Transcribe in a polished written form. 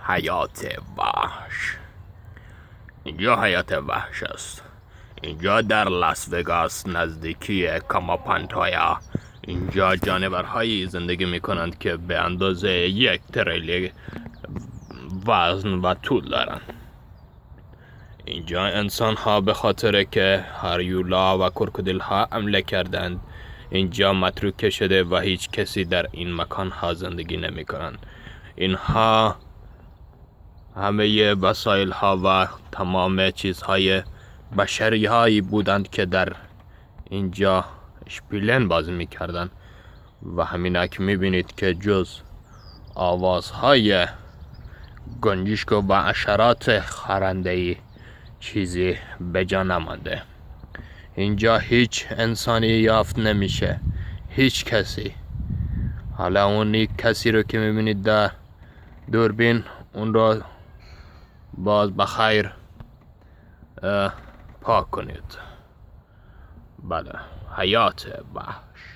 حیات وحش. اینجا حیات وحش است. اینجا در لاس وگاس نزدیکی کاماپانتایا. اینجا جانورهایی زندگی می کنند که به اندازه 1 تریلی وزن و طول دارند. اینجا انسان ها به خاطر که هریولا و کرکودیل ها حمله کردند اینجا متروکه شده و هیچ کسی در این مکان ها زندگی نمی کنند. اینها همه وسایل ها و تمام چیزهای بشری هایی بودند که در اینجا شپیلن بازی می کردند و همینک می بینید که جز آوازهای گنجشک و حشرات خرنده‌ای چیزی به جا نمانده. اینجا هیچ انسانی یافت نمیشه، هیچ کسی. حالا اون کسی رو که میبینید در دوربین اون رو باز بخیر پاک کنید. بله، حیات وحش.